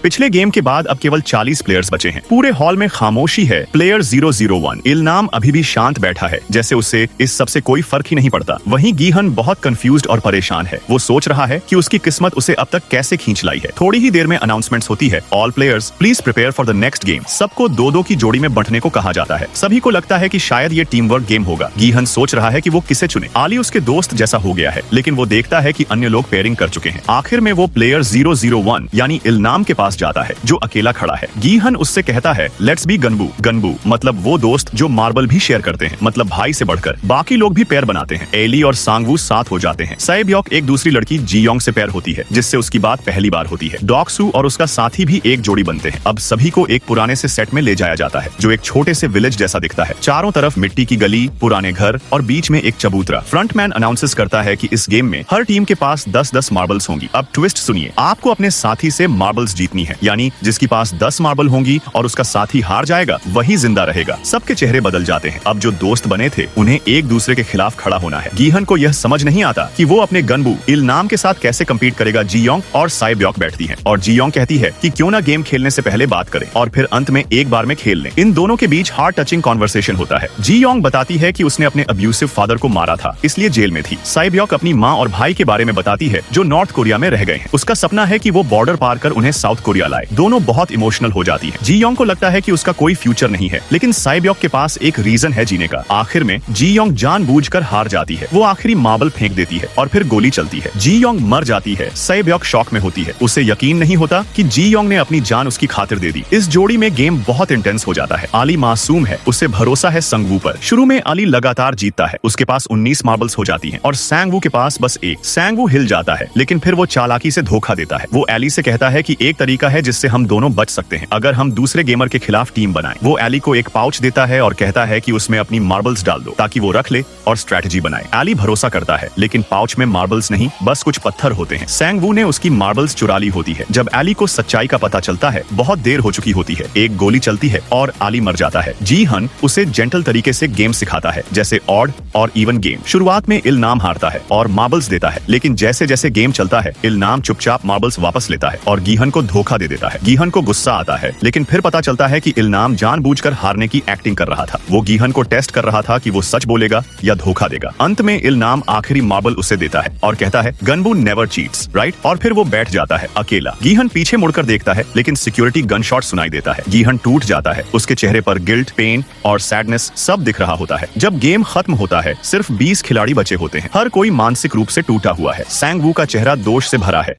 पिछले गेम के बाद अब केवल 40 प्लेयर्स बचे हैं। पूरे हॉल में खामोशी है। प्लेयर 001 इल्नाम अभी भी शांत बैठा है, जैसे उसे इस सब से कोई फर्क ही नहीं पड़ता। वहीं गीहन बहुत कंफ्यूज्ड और परेशान है। वो सोच रहा है कि उसकी किस्मत उसे अब तक कैसे खींच लाई है। थोड़ी ही देर में अनाउंसमेंट्स होती है, all players please prepare for the next game. सबको दो दो की जोड़ी में बंटने को कहा जाता है। सभी को लगता है कि शायद ये टीम वर्क गेम होगा। गीहन सोच रहा है कि वो किसे चुने। आली उसके दोस्त जैसा हो गया है, लेकिन वो देखता है कि अन्य लोग पेयरिंग कर चुके हैं। आखिर में वो प्लेयर 001 यानी इल्नाम के पास जाता है, जो अकेला खड़ा है। गीहन उससे कहता है, लेट्स बी गनबू। गनबू मतलब वो दोस्त जो मार्बल भी शेयर करते हैं, मतलब भाई से बढ़कर। बाकी लोग भी पेयर बनाते हैं। एली और सांगवू साथ हो जाते हैं। साइब्योक एक दूसरी लड़की जीयोंग से पेयर होती है, जिससे उसकी बात पहली बार होती है। डॉक्सू और उसका साथी भी एक जोड़ी बनते हैं। अब सभी को एक पुराने से सेट में ले जाया जाता है, जो एक छोटे से विलेज जैसा दिखता है। चारों तरफ मिट्टी की गली, पुराने घर और बीच में एक चबूतरा। फ्रंटमैन अनाउंसेस करता है कि इस गेम में हर टीम के पास 10-10 मार्बल्स होंगी। अब ट्विस्ट सुनिए, आपको अपने साथी से मार्बल्स जीतनी है, यानी जिसके पास 10 मार्बल होंगी और उसका साथी हार जाएगा, वही जिंदा रहेगा। सबके चेहरे बदल जाते हैं। अब जो दोस्त बने थे, उन्हें एक दूसरे के खिलाफ खड़ा होना है। गीहन को यह समझ नहीं आता कि वो अपने गनबू इल्नाम के साथ कैसे कम्पीट करेगा। जीयोंग और साइब्योक बैठती है और जीयोंग कहती है कि क्यों ना गेम खेलने से पहले बात करें और फिर अंत में एक बार में खेल लें। इन दोनों के बीच हार्ट टचिंग कॉन्वर्सेशन होता है। जीयोंग बताती है कि उसने अपने अब्यूसिव फादर को मारा था, इसलिए जेल में थी। साइब्योक अपनी माँ और भाई के बारे में बताती है, जो नॉर्थ कोरिया में रह गए हैं। उसका सपना है कि वो बॉर्डर पार कर उन्हें साउथ कोरिया लाए। दोनों बहुत इमोशनल हो जाती है। जीयोंग को लगता है कि उसका कोई फ्यूचर नहीं है, लेकिन साइब्योक के पास एक रीजन है जीने का। आखिर में जीयोंग जानबूझकर हार जाती है। वो आखिरी मार्बल फेंक देती है और फिर गोली चलती है। जीयोंग मर जाती है। साइब्योक शॉक में होती है। उसे यकीन नहीं होता कि जीयोंग ने अपनी जान उसकी खातिर दे दी। इस जोड़ी में गेम बहुत इंटेंस हो जाता है। आली मासूम है, उसे भरोसा है संगवू पर। शुरू में आली लगातार जीतता है। उसके पास 19 मार्बल्स हो जाती हैं और सांगवू के पास बस एक। सांगवू हिल जाता है, लेकिन फिर वो चालाकी से धोखा देता है। वो एली से कहता है कि एक तरीका है जिससे हम दोनों बच सकते हैं, अगर हम दूसरे गेमर के खिलाफ टीम बनाएं। वो एली को एक पाउच देता है और कहता है कि उसमें अपनी मार्बल्स डाल दो, ताकि वो रख ले और स्ट्रेटजी बनाए। एली भरोसा करता है, लेकिन पाउच में मार्बल्स नहीं, बस कुछ पत्थर होते हैं। सांगवू ने उसकी मार्बल्स चुरा ली होती है। जब एली को सच्चाई का पता चलता है, बहुत देर हो चुकी होती है। एक गोली चलती है और आली मर जाता है। जीहन उसे जेंटल तरीके से गेम सिखाता है, जैसे ऑड और इवन गेम। शुरुआत में इल्नाम हारता है और मार्बल्स देता है, लेकिन जैसे जैसे गेम चलता है, इल्नाम चुपचाप मार्बल्स वापस लेता है और गीहन को धोखा दे देता है। गीहन को गुस्सा आता है, लेकिन फिर पता चलता है कि इल्नाम जानबूझकर हारने की एक्टिंग कर रहा था। वो गीहन को टेस्ट कर रहा था कि वो सच बोलेगा या धोखा देगा। अंत में इल्नाम आखिरी मार्बल उसे देता है और कहता है, गनबू नेवर चीट्स, राइट? और फिर वो बैठ जाता है अकेला। गीहन पीछे मुड़कर देखता है, लेकिन सिक्योरिटी गन शॉट सुनाई देता है। गीहन टूट जाता है। उसके चेहरे पर गिल्ट, पेन और सैडनेस सब दिख रहा होता है। जब गेम खत्म होता है, सिर्फ 20 खिलाड़ी बचे होते हैं। हर कोई मानसिक रूप से टूटा हुआ है। सांगवू का चेहरा दोष से भरा है।